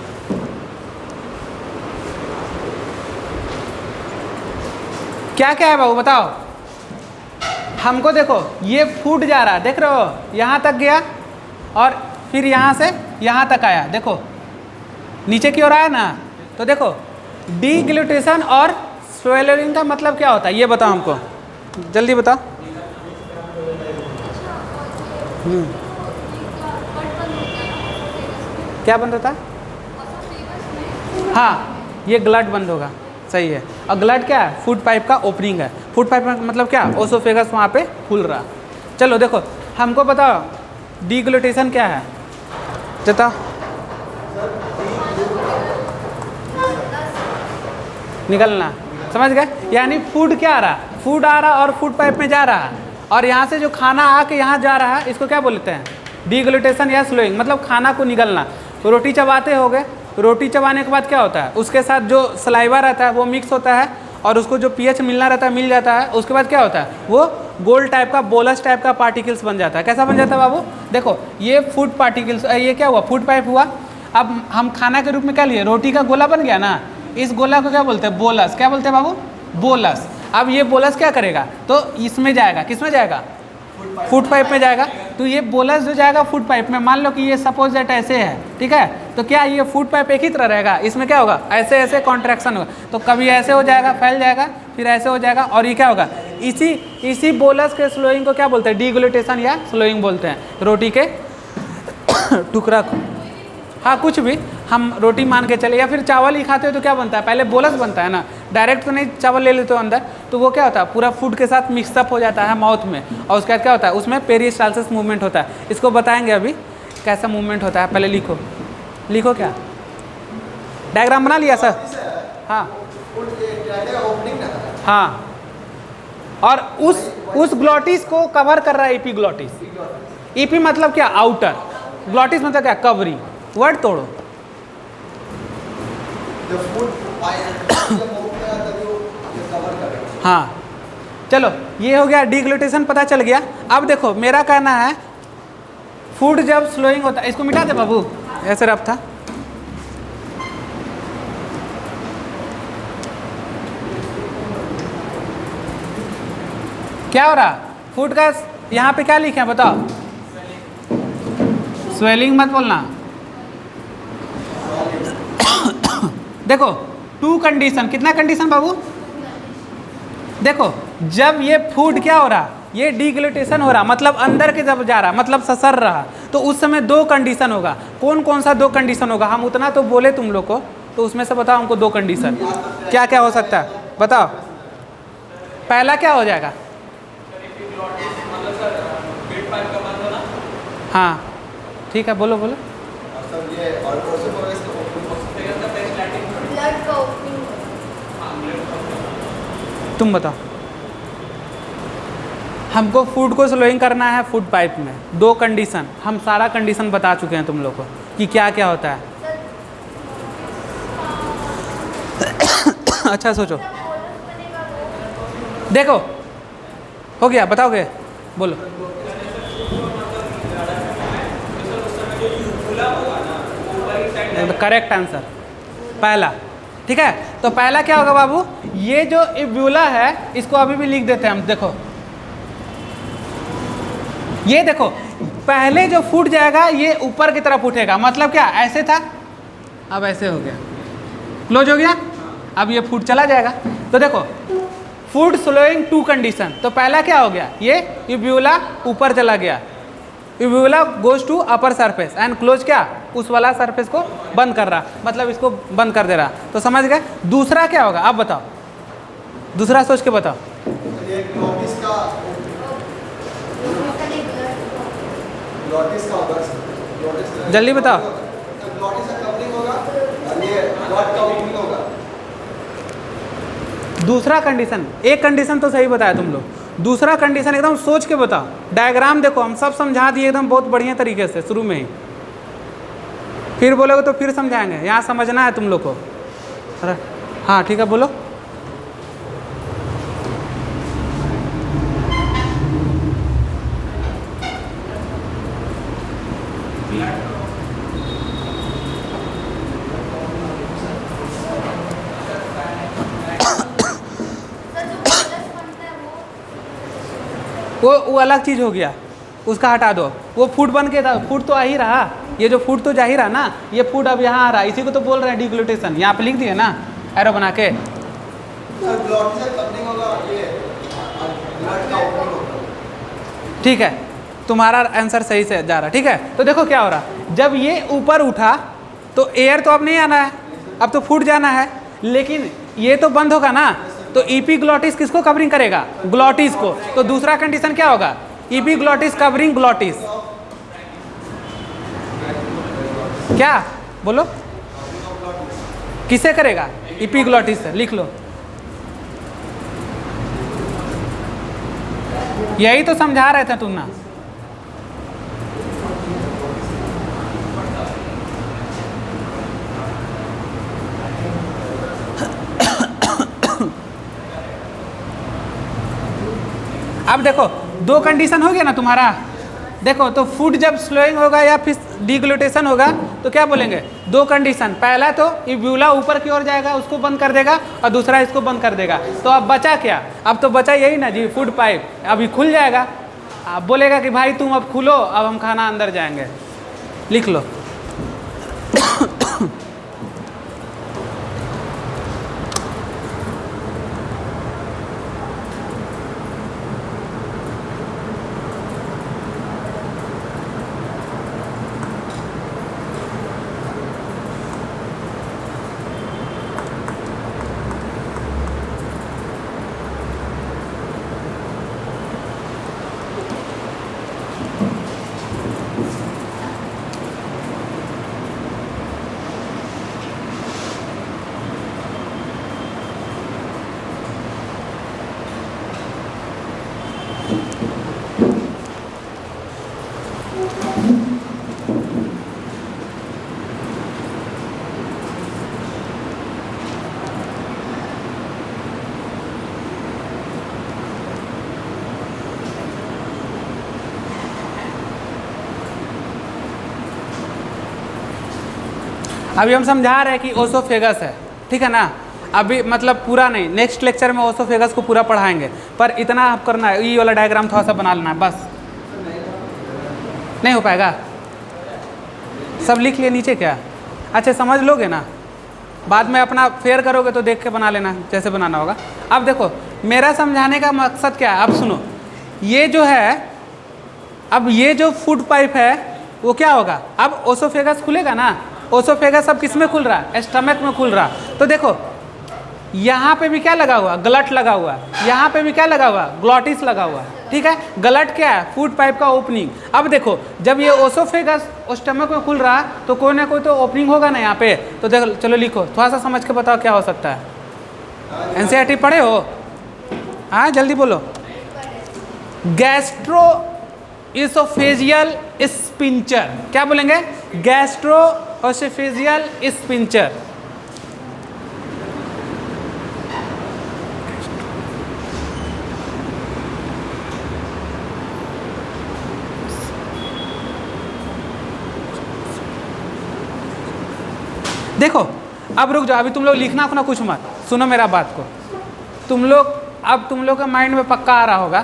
क्या क्या है बाबू बताओ हमको। देखो ये फूड जा रहा है, देख रहे हो, यहाँ तक गया और फिर यहाँ से यहाँ तक आया, देखो नीचे की ओर आया ना। तो देखो डीग्लूटेशन और स्वेलरिंग का मतलब क्या होता है, ये बताओ हमको, जल्दी बताओ। क्या बंद होता है? हाँ, ये ग्लट बंद होगा, सही है। और ग्लट क्या है, फूड पाइप का ओपनिंग है। फूड पाइप का मतलब क्या, ओसोफेगस वहाँ पे खुल रहा। चलो देखो हमको बताओ डीग्लूटेशन क्या है, बताओ। निकलना, समझ गए। यानी फूड क्या आ रहा, फूड आ रहा और फूड पाइप में जा रहा है, और यहाँ से जो खाना आके यहाँ जा रहा है, इसको क्या बोलते हैं, डीग्लूटेशन या स्लोइंग, मतलब खाना को निगलना। तो रोटी चबाते हो गए, रोटी चबाने के बाद क्या होता है, उसके साथ जो सलाइवा रहता है वो मिक्स होता है, और उसको जो पीएच मिलना रहता है मिल जाता है। उसके बाद क्या होता है, वो गोल्ड टाइप का, बोलस टाइप का पार्टिकल्स बन जाता है। कैसा बन जाता है बाबू, देखो ये फूड पार्टिकल्स, ये क्या हुआ, फूड पाइप हुआ। अब हम खाना के रूप में क्या लिए, रोटी का गोला बन गया ना, इस गोला को क्या बोलते हैं, बोलस। क्या बोलते हैं बाबू, बोलस। अब ये बोलस क्या करेगा, तो इसमें जाएगा, किस में जाएगा, फूड पाइप में जाएगा। तो ये बोलस जो जाएगा फूड पाइप में, मान लो कि ये सपोज दैट ऐसे है, ठीक है, तो क्या ये फूड पाइप एक ही तरह रहेगा, इसमें क्या होगा, ऐसे ऐसे कॉन्ट्रैक्शन होगा। तो कभी ऐसे हो जाएगा, फैल जाएगा, फिर ऐसे हो जाएगा, और ये क्या होगा, इसी बोलस के स्लोइंग को क्या बोलते हैं, डीग्लूटेशन या स्लोइंग बोलते हैं, रोटी के टुकड़ा को। हाँ, कुछ भी हम रोटी मान के चले, या फिर चावल ही खाते हो तो क्या बनता है, पहले बोलस बनता है ना, डायरेक्ट तो नहीं चावल ले लेते हो अंदर, तो वो क्या होता है, पूरा फूड के साथ मिक्सअप हो जाता है माउथ में, और उसके बाद क्या होता है, उसमें पेरिस्टालसिस मूवमेंट होता है। इसको बताएंगे अभी कैसा मूवमेंट होता है, पहले लिखो, लिखो क्या, डायग्राम बना लिया सर। हाँ हाँ, और उस ग्लॉटिस को कवर कर रहा है एपीग्लॉटिस। ईपी मतलब क्या, आउटर, ग्लॉटिस मतलब क्या, कवरिंग। वर्ड तोड़ो, हाँ चलो ये हो गया, डीग्लूटेशन पता चल गया। अब देखो मेरा कहना है, फूड जब स्लोइंग होता है, इसको मिटा दे बाबू, ऐसे रफ था। क्या हो रहा? फूड का यहाँ पे क्या लिखे हैं बताओ? स्वेलिंग मत बोलना। देखो टू कंडीशन, कितना कंडीशन बाबू? देखो जब ये फूड क्या हो रहा, ये डिग्लूटेशन हो रहा, मतलब अंदर के जब जा रहा, मतलब ससर रहा, तो उस समय दो कंडीशन होगा। कौन कौन सा दो कंडीशन होगा? हम उतना तो बोले तुम लोग को, तो उसमें से बताओ हमको दो कंडीशन क्या क्या हो सकता है, बताओ। पहला क्या हो जाएगा? हाँ ठीक है, बोलो बोलो। तुम बताओ। हमको फूड को स्लोइंग करना है फूड पाइप में, दो कंडीशन, हम सारा कंडीशन बता चुके हैं तुम लोग को कि क्या क्या होता है। अच्छा सोचो, देखो हो गया, बताओगे? बोलो। करेक्ट आंसर पहला, ठीक है। तो पहला क्या होगा बाबू? ये जो इब्यूला है इसको अभी भी लिख देते हैं हम। देखो ये देखो, पहले जो फूट जाएगा ये ऊपर की तरफ उठेगा, मतलब क्या ऐसे था, अब ऐसे हो गया, क्लोज हो गया, अब ये फूट चला जाएगा। तो देखो फूड स्लोइंग टू कंडीशन, तो पहला क्या हो गया? ये इब्यूला ऊपर चला गया, uvula goes to upper surface and close, क्या उस वाला सरफेस को बंद कर रहा, मतलब इसको बंद कर दे रहा। तो समझ गए? दूसरा क्या होगा अब बताओ, दूसरा सोच के बताओ। जल्दी बताओ। दूसरा कंडीशन, एक कंडीशन तो सही बताया तुम लोग, दूसरा कंडीशन एकदम सोच के बताओ। डायग्राम देखो, हम सब समझा दिए एकदम बहुत बढ़िया तरीके से शुरू में ही, फिर बोलोगे तो फिर समझाएंगे, यहाँ समझना है तुम लोग को। अरे हाँ ठीक है, बोलो। वो अलग चीज़ हो गया, उसका हटा दो। वो फूड बन के था, फूड तो आ ही रहा, ये जो फूड तो जा ही रहा ना, ये फूड अब यहाँ आ रहा, इसी को तो बोल रहे हैं डिग्लूटेशन। यहाँ पे लिख दिए ना एरो बना के। ठीक है, तुम्हारा आंसर सही से जा रहा, ठीक है। तो देखो क्या हो रहा, जब ये ऊपर उठा तो एयर तो अब नहीं आना है, अब तो फूट जाना है, लेकिन ये तो बंद होगा ना, तो ईपीग्लॉटिस किसको कवरिंग करेगा? ग्लॉटिस को। तो दूसरा कंडीशन क्या होगा? ईपीग्लॉटिस कवरिंग ग्लॉटिस। क्या बोलो? किसे करेगा? ईपीग्लॉटिस से, लिख लो। यही तो समझा रहे थे तुम ना। अब देखो दो कंडीशन हो गया ना तुम्हारा। देखो तो फूड जब स्लोइंग होगा या फिर डिग्लूटेशन होगा तो क्या बोलेंगे? दो कंडीशन, पहला तो इब्यूला ऊपर की ओर जाएगा, उसको बंद कर देगा, और दूसरा इसको बंद कर देगा। तो अब बचा क्या? अब तो बचा यही ना जी, फूड पाइप। अभी खुल जाएगा, आप बोलेगा कि भाई तुम अब खुलो, अब हम खाना अंदर जाएंगे। लिख लो। अभी हम समझा रहे हैं कि ओसोफेगस है, ठीक है ना। अभी मतलब पूरा नहीं, नेक्स्ट लेक्चर में ओसोफेगस को पूरा पढ़ाएंगे, पर इतना आप करना है, ये वाला डायग्राम थोड़ा सा बना लेना है बस। नहीं हो पाएगा? सब लिख लिए नीचे क्या? अच्छा समझ लोगे ना, बाद में अपना फेयर करोगे तो देख के बना लेना जैसे बनाना होगा। अब देखो मेरा समझाने का मकसद क्या है, अब सुनो। ये जो है, अब ये जो फूड पाइप है वो क्या होगा, अब ओसोफेगस खुलेगा ना। ओसोफेगस अब किस में खुल रहा है? स्टमक में खुल रहा। तो देखो यहाँ पे भी क्या लगा हुआ, गलट लगा हुआ है, यहाँ पे भी क्या लगा हुआ, ग्लॉटिस लगा हुआ है, ठीक है। गलट क्या है? फूड पाइप का ओपनिंग। अब देखो जब ये ओसोफेगस स्टमक में खुल रहा है तो कोई ना कोई तो ओपनिंग होगा ना यहाँ पे। तो देखो चलो लिखो, थोड़ा सा समझ के बताओ क्या हो सकता है। एनसीईआरटी पढ़े हो? हाँ जल्दी बोलो। गैस्ट्रो इसोफेजियल स्पिंचर, क्या बोलेंगे? Gastro oesophageal sphincter. देखो अब रुक जाओ, अभी तुम लोग लिखना अपना कुछ मत, सुनो मेरा बात को। तुम लोग अब तुम लोग के माइंड में पक्का आ रहा होगा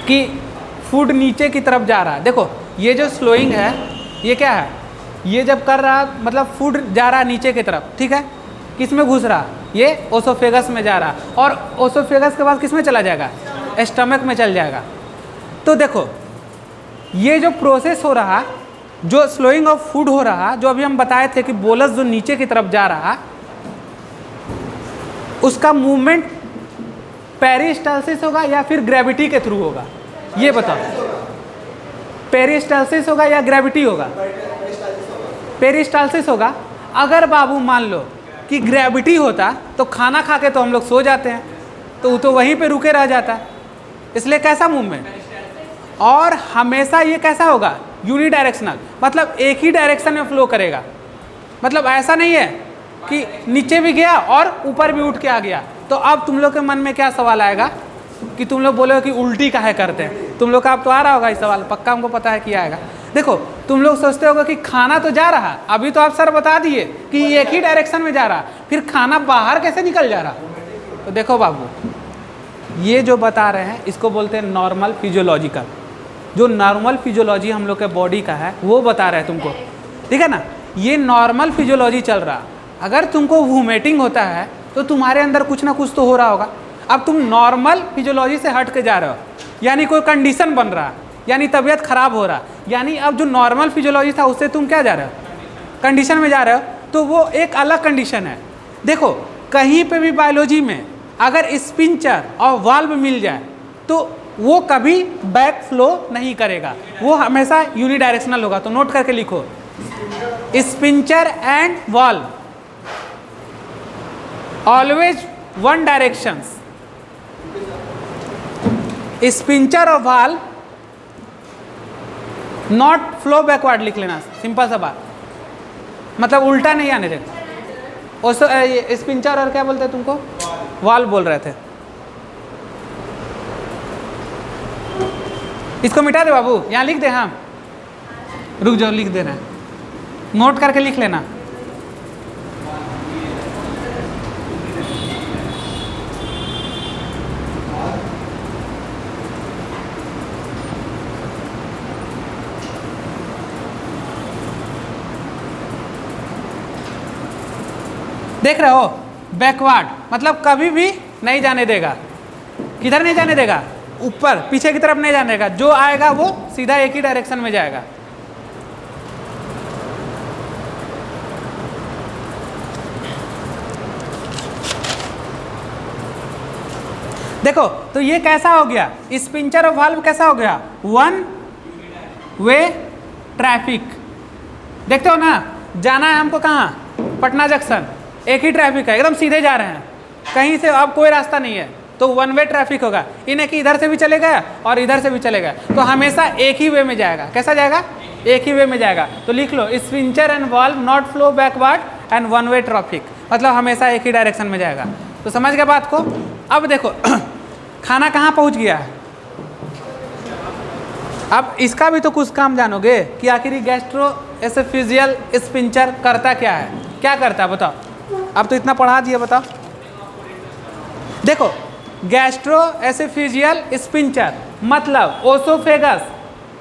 कि फूड नीचे की तरफ जा रहा है। देखो ये जो स्लोइंग है ये क्या है, ये जब कर रहा मतलब फूड जा रहा है नीचे की तरफ, ठीक है। किस में घुस रहा? ये ओसोफेगस में जा रहा, और ओसोफेगस के बाद किस में चला जाएगा? स्टमक में चल जाएगा। तो देखो ये जो प्रोसेस हो रहा, जो स्लोइंग ऑफ फूड हो रहा, जो अभी हम बताए थे कि बोलस जो नीचे की तरफ जा रहा, उसका मूवमेंट पेरिस्टाल्सिस होगा या फिर ग्रेविटी के थ्रू होगा? ये बताओ, पेरिस्टाल्सिस होगा या ग्रेविटी होगा? पेरिस्टाल्सिस होगा। अगर बाबू मान लो कि ग्रेविटी होता तो खाना खा के तो हम लोग सो जाते हैं, तो वो तो वहीं पे रुके रह जाता। इसलिए कैसा मूवमेंट, और हमेशा ये कैसा होगा? यूनिडायरेक्शनल, मतलब एक ही डायरेक्शन में फ्लो करेगा। मतलब ऐसा नहीं है कि नीचे भी गया और ऊपर भी उठ के आ गया। तो अब तुम लोग के मन में क्या सवाल आएगा कि तुम लोग बोलोगे कि उल्टी काहे करते हैं? तुम लोग का अब तो आ रहा होगा ये सवाल, पक्का हमको पता है कि आएगा। देखो तुम लोग सोचते होगे कि खाना तो जा रहा, अभी तो आप सर बता दिए कि एक ही डायरेक्शन में जा रहा, फिर खाना बाहर कैसे निकल जा रहा? तो देखो बाबू, ये जो बता रहे हैं इसको बोलते हैं नॉर्मल फिजियोलॉजिकल। जो नॉर्मल फिजियोलॉजी हम लोग के बॉडी का है वो बता रहे हैं तुमको, ठीक है ना। ये नॉर्मल फिजियोलॉजी चल रहा। अगर तुमको वोमिटिंग होता है तो तुम्हारे अंदर कुछ ना कुछ तो हो रहा होगा। अब तुम नॉर्मल फिजियोलॉजी से हट के जा रहे हो, यानी कोई कंडीशन बन रहा, यानी तबीयत खराब हो रहा, यानी अब जो नॉर्मल फिजियोलॉजी था उससे तुम क्या जा रहे हो? कंडीशन में जा रहे हो। तो वो एक अलग कंडीशन है। देखो कहीं पे भी बायोलॉजी में अगर स्पिंचर और वाल्व मिल जाए तो वो कभी बैक फ्लो नहीं करेगा, वो हमेशा यूनिडायरेक्शनल होगा। तो नोट करके लिखो, sphincter and valve always one directions. Sphincter और वाल्व नॉट फ्लो बैकवर्ड लिख लेना, सिंपल सा बात, मतलब उल्टा नहीं आने देगा। स्पिंचर और क्या बोलते हैं तुमको? वाल्व बोल रहे थे। इसको मिटा दे बाबू, यहाँ लिख दे। हाँ रुक जाओ, लिख दे रहे हैं, नोट करके लिख लेना। देख रहे हो, बैकवर्ड मतलब कभी भी नहीं जाने देगा। किधर नहीं जाने देगा? ऊपर पीछे की तरफ नहीं जाने देगा। जो आएगा वो सीधा एक ही डायरेक्शन में जाएगा। देखो तो ये कैसा हो गया? स्पिंचर और वाल्व कैसा हो गया? One way traffic. देखते हो ना, जाना है हमको कहाँ? पटना जंक्शन, एक ही ट्रैफिक है, एकदम सीधे जा रहे हैं, कहीं से अब कोई रास्ता नहीं है, तो वन वे ट्रैफिक होगा। इन्हें कि इधर से भी चलेगा और इधर से भी चलेगा, तो हमेशा एक ही वे में जाएगा। कैसा जाएगा? एक ही वे में जाएगा। तो लिख लो, sphincter and valve not flow backward and one way traffic, मतलब हमेशा एक ही डायरेक्शन में जाएगा। तो समझ गए बात को? अब देखो खाना कहाँ पहुँच गया है। अब इसका भी तो कुछ काम जानोगे कि आखिर गैस्ट्रो एसोफेजियल स्पिंचर करता क्या है? क्या करता है बताओ? अब तो इतना पढ़ा दिया, बताओ। देखो गैस्ट्रो एसोफेजियल स्पिंचर मतलब ओसोफेगस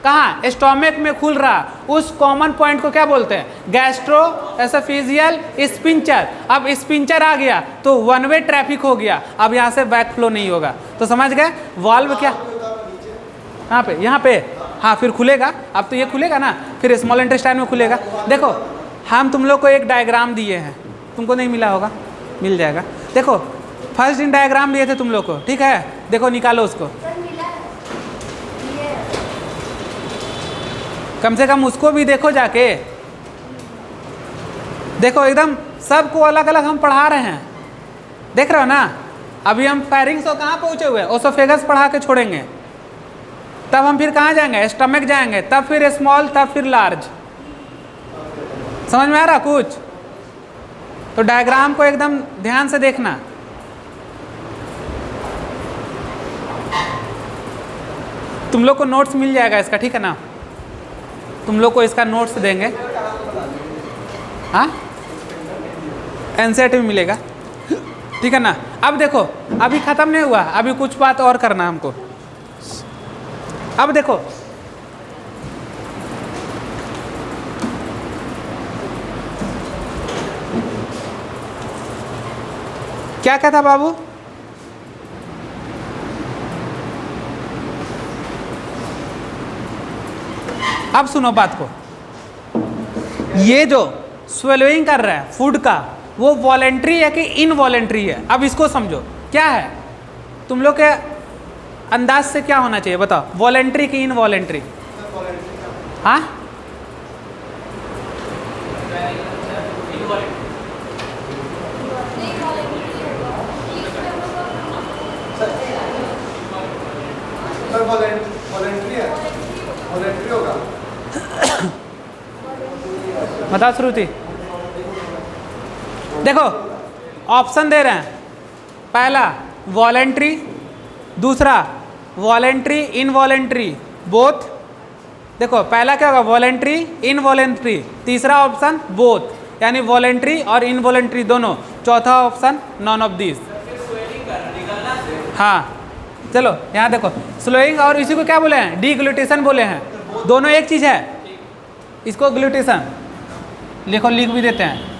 कहाँ, स्टोमक में खुल रहा, उस कॉमन पॉइंट को क्या बोलते हैं, गैस्ट्रो एसोफेजियल स्पिंचर। अब स्पिंचर आ गया तो वन वे ट्रैफिक हो गया, अब यहाँ से बैक फ्लो नहीं होगा। तो समझ गए वाल्व क्या, यहाँ पे हाँ, फिर खुलेगा। अब तो ये खुलेगा ना, फिर स्मॉल इंटेस्टाइन में खुलेगा। देखो हम तुम लोग को एक डायग्राम दिए हैं, तुमको नहीं मिला होगा, मिल जाएगा। देखो फर्स्ट दिन डायग्राम दिए थे तुम लोग को, ठीक है, देखो निकालो उसको, कम से कम उसको भी देखो जाके। देखो एकदम सबको अलग अलग हम पढ़ा रहे हैं, देख रहे हो ना। अभी हम फेरिंग्स को कहाँ पहुँचे हुए, ओसोफेगस पढ़ा के छोड़ेंगे, तब हम फिर कहाँ जाएंगे, स्टमक जाएंगे, तब फिर स्मॉल, तब फिर लार्ज। समझ में आ रहा कुछ? तो डायग्राम को एकदम ध्यान से देखना। तुम लोग को नोट्स मिल जाएगा इसका, ठीक है ना, तुम लोग को इसका नोट्स देंगे, हाँ एनसीईआरटी में मिलेगा, ठीक है ना। अब देखो अभी ख़त्म नहीं हुआ, अभी कुछ बात और करना हमको। अब देखो क्या कहता बाबू, अब सुनो बात को। ये जो स्वेलोइंग कर रहा है फूड का, वो वॉलेंट्री है कि इनवॉलेंट्री है? अब इसको समझो क्या है, तुम लोग के अंदाज से क्या होना चाहिए बताओ, वॉलेंट्री की इनवॉलेंट्री? हाँ बताओ श्रुति। देखो ऑप्शन दे रहे हैं, पहला वॉलेंट्री, दूसरा वॉलेंट्री इनवॉलेंट्री बोथ। देखो पहला क्या होगा, वॉलेंट्री इनवॉलेंट्री, तीसरा ऑप्शन बोथ यानी वॉलेंट्री और इनवॉलेंट्री दोनों, चौथा ऑप्शन नॉन ऑफ दिस। हाँ चलो यहाँ देखो, स्लोइंग और इसी को क्या बोले हैं, डीग्लूटेशन बोले हैं, दोनों एक चीज़ है। इसको ग्लूटेशन लिखो, लिख भी देते हैं।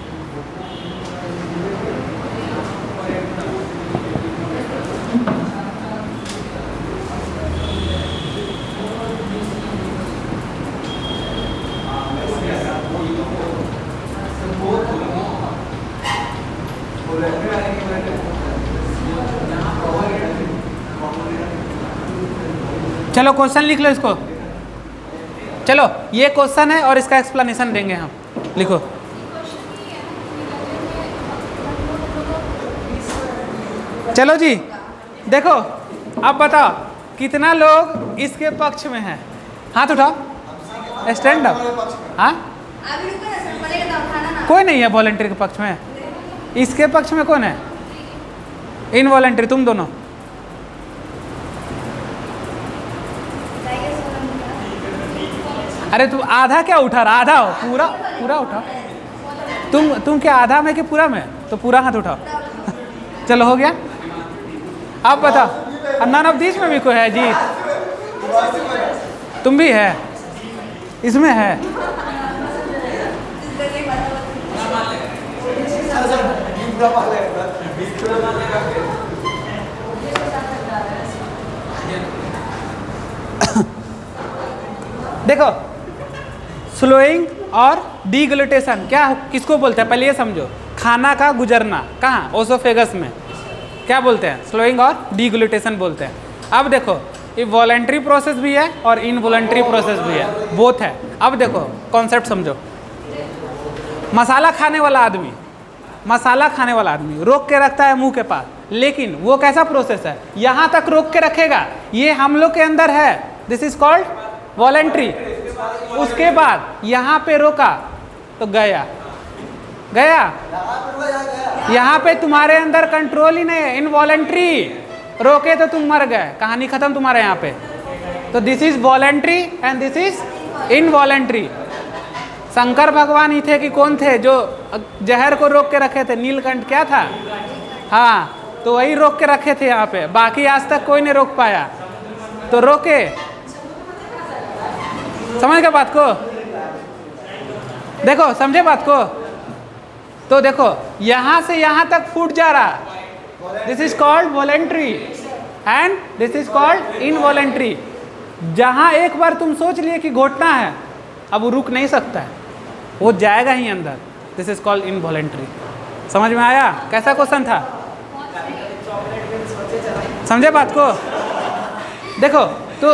चलो क्वेश्चन लिख लो इसको, चलो ये क्वेश्चन है और इसका एक्सप्लेनेशन देंगे हम, लिखो। चलो जी देखो, अब बताओ कितना लोग इसके पक्ष में हैं, हाथ उठाओ, स्टैंड अप। हाँ कोई नहीं है वॉलंटियर के पक्ष में, इसके पक्ष में कौन है, इनवॉलंटरी तुम दोनों। अरे तुम आधा क्या उठा रहा, आधा हो, पूरा पूरा उठाओ। तुम क्या आधा में कि पूरा में, तो पूरा हाथ उठाओ। चलो हो गया। आप बताओ नॉन ऑफ दिस में भी कोई है जी, तुम भी है इसमें है। देखो स्लोइंग और डीग्लूटेशन क्या किसको बोलते हैं, पहले ये समझो। खाना का गुजरना कहाँ, ओसोफेगस में, क्या बोलते हैं, स्लोइंग और डीग्लूटेशन बोलते हैं। अब देखो ये वॉलंटरी प्रोसेस भी है और इनवॉलंटरी प्रोसेस भी है, बोथ है। अब देखो कॉन्सेप्ट समझो। मसाला खाने वाला आदमी, मसाला खाने वाला आदमी रोक के रखता है मुंह के पास, लेकिन वो कैसा प्रोसेस है, यहाँ तक रोक के रखेगा, ये हम लोग के अंदर है, दिस इज कॉल्ड वॉलंटरी। उसके बाद यहाँ पे रोका तो गया, गया यहाँ पे तुम्हारे अंदर कंट्रोल ही नहीं है, इनवॉलंटरी। रोके तो तुम मर गए, कहानी खत्म तुम्हारे यहाँ पे। तो this is voluntary and this is involuntary. Shankar भगवान ही थे कि कौन थे जो जहर को रोक के रखे थे? नीलकंठ क्या था? हाँ, तो वही रोक के रखे थे यहाँ पे, बाकी आज तक कोई नहीं रोक पाया, तो रोके। समझ गए बात को? देखो, समझे बात को? तो देखो यहाँ से यहाँ तक फूट जा रहा, this is called voluntary and this is called involuntary. जहाँ एक बार तुम सोच लिए कि घोटना है, अब वो रुक नहीं सकता है, वो जाएगा ही अंदर, दिस इज कॉल्ड इनवॉलेंट्री। समझ में आया? कैसा क्वेश्चन था? समझे बात को? देखो तो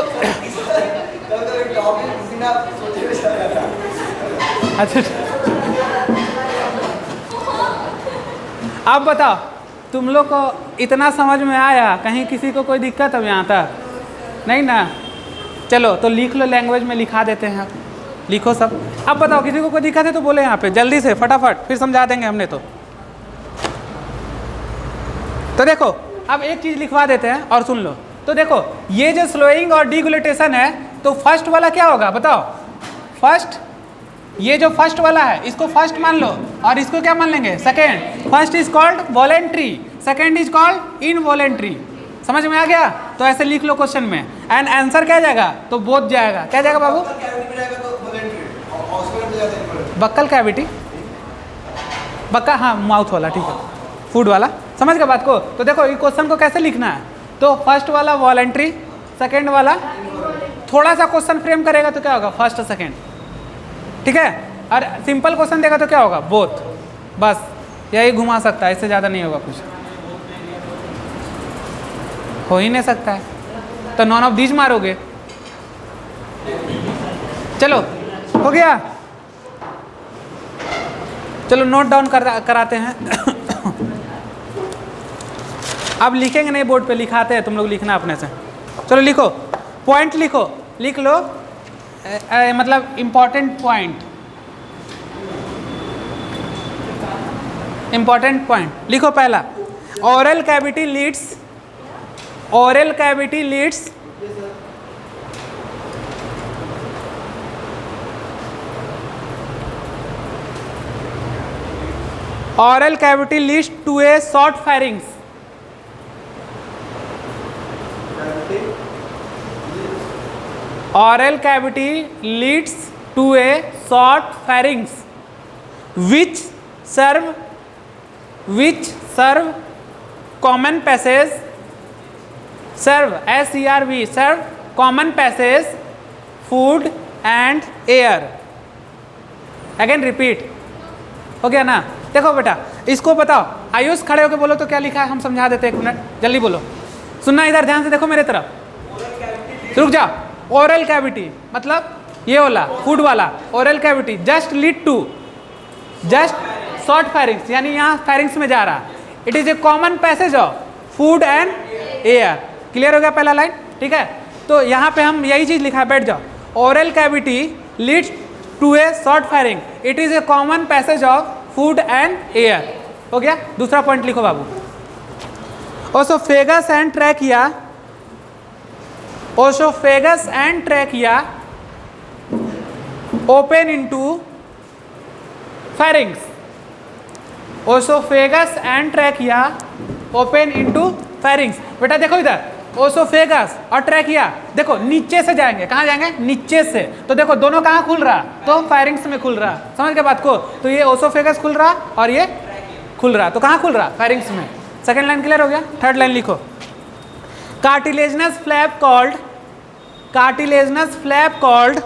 अच्छा, अब बताओ, तुम लोग को इतना समझ में आया? कहीं किसी को कोई दिक्कत अब यहाँ तक? नहीं ना? चलो तो लिख लो, लैंग्वेज में लिखा देते हैं, लिखो सब। अब बताओ, किसी को कोई दिक्कत है तो बोले यहाँ पे जल्दी से, फटाफट, फिर समझा देंगे हमने। तो देखो अब एक चीज़ लिखवा देते हैं और सुन लो। तो देखो ये जो स्लोइंग और डिग्लुटेशन है, तो फर्स्ट वाला क्या होगा बताओ? फर्स्ट, ये जो फर्स्ट वाला है इसको फर्स्ट मान लो, और इसको क्या मान लेंगे? Second. First is called voluntary, second is called involuntary. समझ में आ गया? तो ऐसे लिख लो क्वेश्चन में, एंड आंसर क्या जाएगा? तो बोथ जाएगा। क्या जाएगा बाबू? बक्कल कैविटी, बक्का, हाँ माउथ वाला, ठीक है, फूड वाला। समझ गए बात को? तो देखो ये क्वेश्चन को कैसे लिखना है, तो फर्स्ट वाला वॉलेंट्री, सेकेंड वाला, थोड़ा सा क्वेश्चन फ्रेम करेगा तो क्या होगा? फर्स्ट सेकेंड, ठीक है। और सिंपल क्वेश्चन देगा तो क्या होगा? बोथ। बस यही घुमा सकता है, इससे ज़्यादा नहीं होगा, कुछ हो ही नहीं सकता है, तो नॉन ऑफ दीज मारोगे। चलो हो गया, चलो नोट डाउन कराते हैं। अब लिखेंगे नहीं, बोर्ड पे लिखाते हैं, तुम लोग लिखना अपने से। चलो लिखो, पॉइंट लिखो, लिख लो, मतलब इम्पॉर्टेंट पॉइंट, इम्पॉर्टेंट पॉइंट लिखो। पहला, oral cavity leads, oral cavity leads oral cavity leads to a short pharynx. Oral cavity leads to a short pharynx which serve common passage, serve SERV, serve common passage, food and air. Again repeat. हो गया ना? देखो बेटा, इसको बताओ, आयुष खड़े होकर बोलो तो क्या लिखा है, हम समझा देते हैं, एक मिनट जल्दी बोलो। सुनना इधर ध्यान से, देखो मेरे तरफ, रुक जाओ। ओरल कैविटी मतलब ये वाला फूड वाला, oral cavity just lead to, just short pharynx, यानी यहाँ फैरिंग्स में जा रहा। It is a common passage of food and air. Clear हो गया पहला लाइन? ठीक है, तो यहाँ पे हम यही चीज लिखा है, बैठ जाओ। Oral cavity leads to a short pharynx, it is a common passage of food and air. हो गया? दूसरा पॉइंट लिखो बाबू, oesophagus and trachea, oesophagus and trachea open into pharynx, oesophagus and trachea open into pharynx. बेटा देखो इधर, oesophagus और trachea देखो नीचे से जाएंगे, कहाँ जाएंगे? नीचे से। तो देखो दोनों कहाँ खुल रहा? तो फेरिंग्स में खुल रहा। समझ के बात को? तो ये ओसोफेगस खुल रहा और ये खुल रहा, तो कहाँ खुल रहा? फेरिंग्स में। सेकेंड लाइन क्लियर हो गया? थर्ड लाइन लिखो, cartilaginous flap called, cartilaginous flap called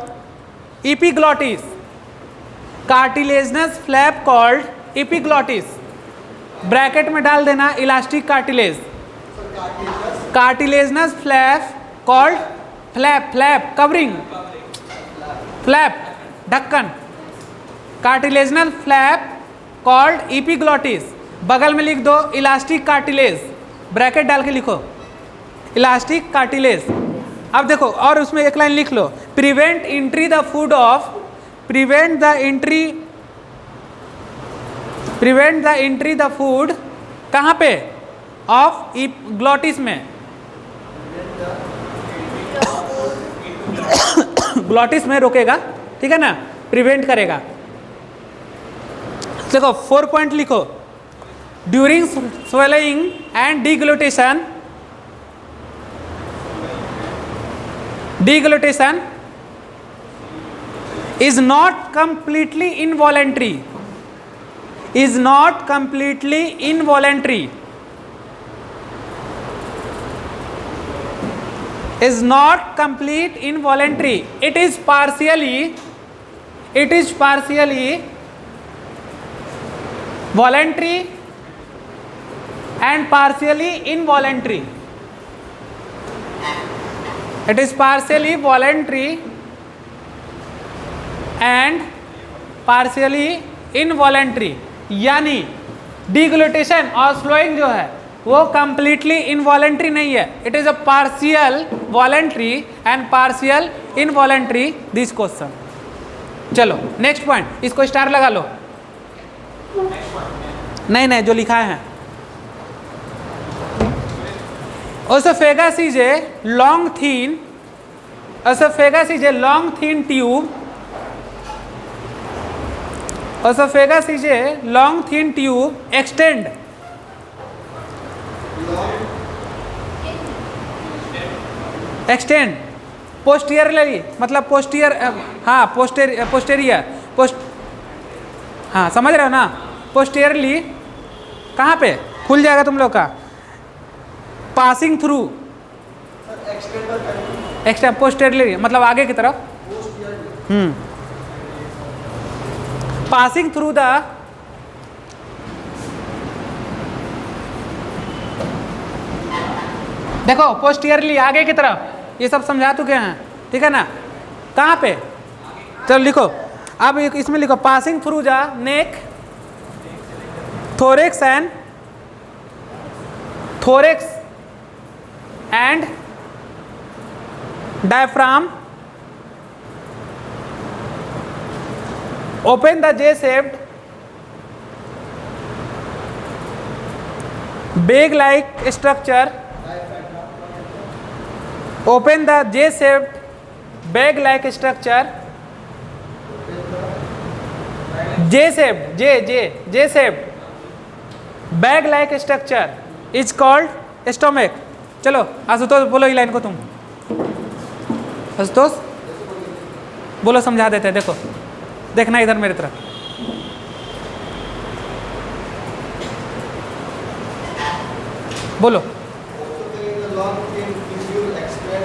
epiglottis, cartilaginous flap called epiglottis, bracket में डाल देना elastic cartilage, cartilaginous flap called, flap flap covering, flap ढक्कन, कार्टिलेजनल फ्लैप कॉल्ड एपिग्लॉटिस, बगल में लिख दो इलास्टिक कार्टिलेज, ब्रैकेट डाल के लिखो इलास्टिक कार्टिलेज। अब देखो और उसमें एक लाइन लिख लो, prevent entry the food of, prevent the entry, prevent the entry the food कहाँ पे? ऑफ ग्लॉटिस में, ग्लॉटिस में रोकेगा, ठीक है ना, प्रिवेंट करेगा। देखो 4 पॉइंट लिखो। During swallowing and deglutition is not completely involuntary, is not completely involuntary, is not complete involuntary, it is partially voluntary and partially involuntary. It is partially voluntary and partially involuntary, यानी डिग्लूटेशन और slowing जो है वो completely involuntary नहीं है, it is a partial voluntary and partial involuntary this question. चलो next point, इसको star लगा लो। नहीं जो लिखा है oesophagus is a long thin, oesophagus is a long thin tube, oesophagus is a long thin tube extend posteriorly, मतलब posterior, हाँ posterior हाँ समझ रहे हो ना, पोस्टीरियरली कहाँ पे खुल जाएगा तुम लोग का, पासिंग थ्रू एक्स्ट्रा पोस्टेरियरली मतलब आगे की तरफ, पासिंग थ्रू द देखो पोस्टीरियरली आगे की तरफ, ये सब समझा चुके हैं, ठीक है ना। कहाँ पे, चलो लिखो अब इसमें लिखो passing through the neck, thorax and diaphragm, open the J-shaped bag-like structure, open the J-shaped bag-like structure, J-shaped bag-like structure is called stomach। चलो आशुतोष बोलो ये लाइन को, तुम आशुतोष बोलो, समझा देते हैं। देखो देखना इधर मेरी तरफ, बोलो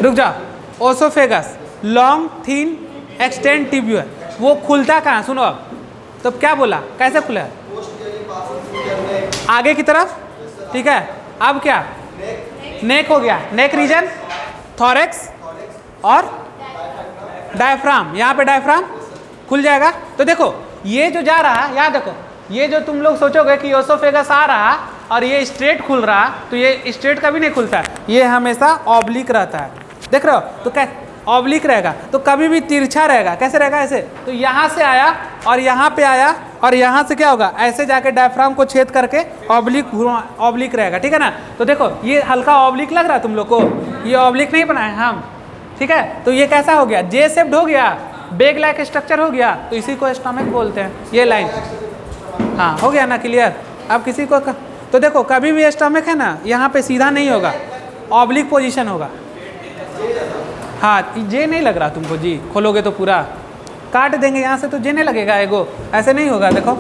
रुक जा। ओसोफेगस लॉन्ग थीन एक्सटेंड ट्यूब्यूल, वो खुलता कहाँ, सुनो अब तो क्या बोला, कैसे खुला है, आगे की तरफ, ठीक है। अब क्या, नेक हो गया, नेक रीजन, थोरेक्स और डायफ्राम, यहाँ पे डायफ्राम खुल जाएगा। तो देखो ये जो जा रहा है, याद देखो ये जो तुम लोग सोचोगे कि ओसोफेगस आ रहा और ये स्ट्रेट खुल रहा, तो ये स्ट्रेट कभी नहीं खुलता है, ये हमेशा ऑब्लिक रहता है, देख रहे हो। तो क्या ऑब्लिक रहेगा, तो कभी भी तिरछा रहेगा, कैसे रहेगा, ऐसे। तो यहाँ से आया और यहाँ पे आया और यहाँ से क्या होगा, ऐसे जाके डायफ्राम को छेद करके ऑब्लिक रहेगा, ठीक है ना। तो देखो ये हल्का ऑब्लिक लग रहा है तुम लोग को, ये ऑब्लिक नहीं बनाए हम, ठीक है। तो ये कैसा हो गया, जे शेप्ड हो गया, बेग लाइक स्ट्रक्चर हो गया, तो इसी को स्टमक बोलते हैं, ये लाइन। हाँ हो गया ना क्लियर। अब किसी को तो देखो कभी भी स्टमक है ना, यहाँ पे सीधा नहीं होगा, ऑब्लिक पोजीशन होगा। हाँ जे नहीं लग रहा तुमको, जी खोलोगे तो पूरा काट देंगे यहाँ से, तो जे नहीं लगेगा, एगो ऐसे नहीं होगा, देखो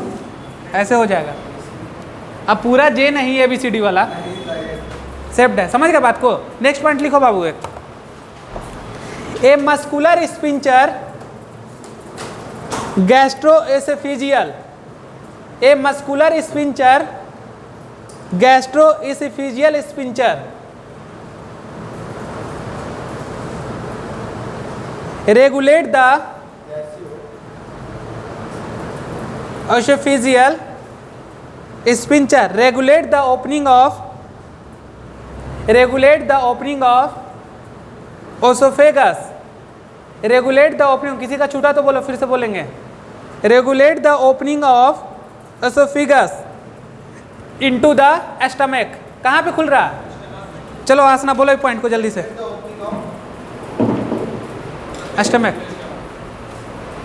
ऐसे हो जाएगा। अब पूरा जे नहीं है ABCD वाला शेप्ड है, समझ गए बात को। नेक्स्ट पॉइंट लिखो बाबू, एक a muscular sphincter gastro-oesophageal, a muscular sphincter gastro-oesophageal sphincter regulate the esophageal sphincter, regulate the opening of esophagus, regulate the opening, किसी का छूटा तो बोलो, फिर से बोलेंगे, regulate the opening of esophagus into the stomach। कहाँ पे खुल रहा है, चलो आसना बोलो पॉइंट को जल्दी से। स्टमक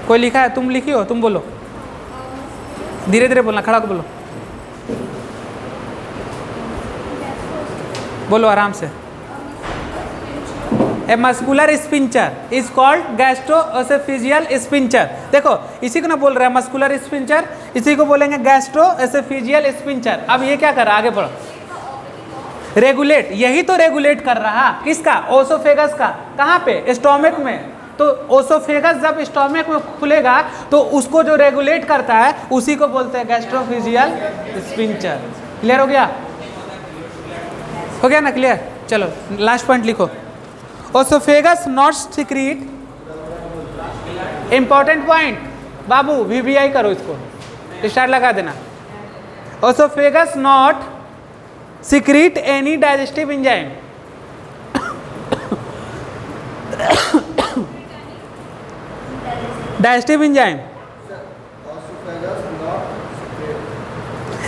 कोई लिखा है, तुम लिखी हो, तुम बोलो। धीरे धीरे बोलना, खड़ा होकर बोलो, बोलो आराम से। A muscular sphincter is called gastro-oesophageal sphincter. देखो इसी को ना बोल रहे हैं मस्कुलर स्पिंचर, इसी को बोलेंगे गैस्ट्रोएसोफेजियल स्पिंचर। अब ये क्या कर रहा है, आगे बढ़ो, रेगुलेट, यही तो रेगुलेट कर रहा, किसका, ओसोफेगस का। कहाँ पे, स्टोमक में। तो ओसोफेगस जब स्टोमक में खुलेगा तो उसको जो रेगुलेट करता है उसी को बोलते हैं गैस्ट्रोफेजियल स्पिंचर। क्लियर हो गया, हो गया ना क्लियर। चलो लास्ट पॉइंट लिखो, oesophagus not secrete, important point Babu, VVI करो इसको, स्टार लगा देना। Oesophagus not secrete any digestive enzyme, digestive enzyme,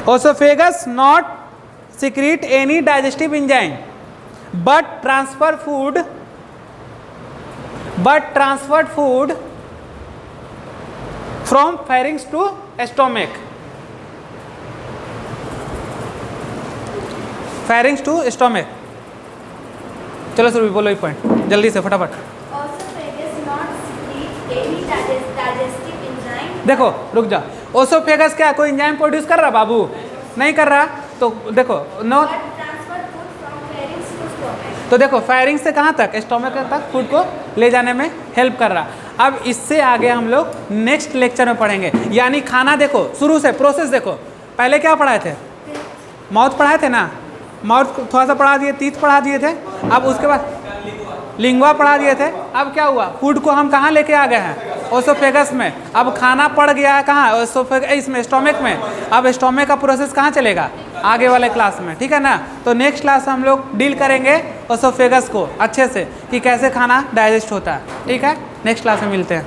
oesophagus not secrete any digestive enzyme but transferred food from pharynx to stomach, pharynx to stomach। चलो sir बोलो एक point जल्दी से फटाफट। Oesophagus not secrete any digestive enzyme। देखो रुक जा, oesophagus क्या कोई एंजाइम प्रोड्यूस कर रहा बाबू, नहीं कर रहा। तो देखो नो, तो देखो फायरिंग से कहाँ तक, स्टोमक तक फूड को ले जाने में हेल्प कर रहा। अब इससे आगे हम लोग नेक्स्ट लेक्चर में पढ़ेंगे, यानी खाना देखो शुरू से प्रोसेस देखो। पहले क्या पढ़ाए थे, माउथ पढ़ाए थे ना, माउथ थोड़ा सा पढ़ा दिए, टीथ पढ़ा दिए थे, अब उसके बाद लिंगुआ पढ़ा दिए थे। अब क्या हुआ, फूड को हम कहाँ लेके आ गए हैं, ओसोफेगस में। अब खाना पड़ गया है कहाँ, ओसोफेगस, इसमें स्टोमक में। अब स्टोमक का प्रोसेस कहाँ चलेगा, आगे वाले क्लास में, ठीक है ना। तो नेक्स्ट क्लास हम लोग डील करेंगे ओसोफेगस को अच्छे से, कि कैसे खाना डाइजेस्ट होता है, ठीक है। नेक्स्ट क्लास में मिलते हैं।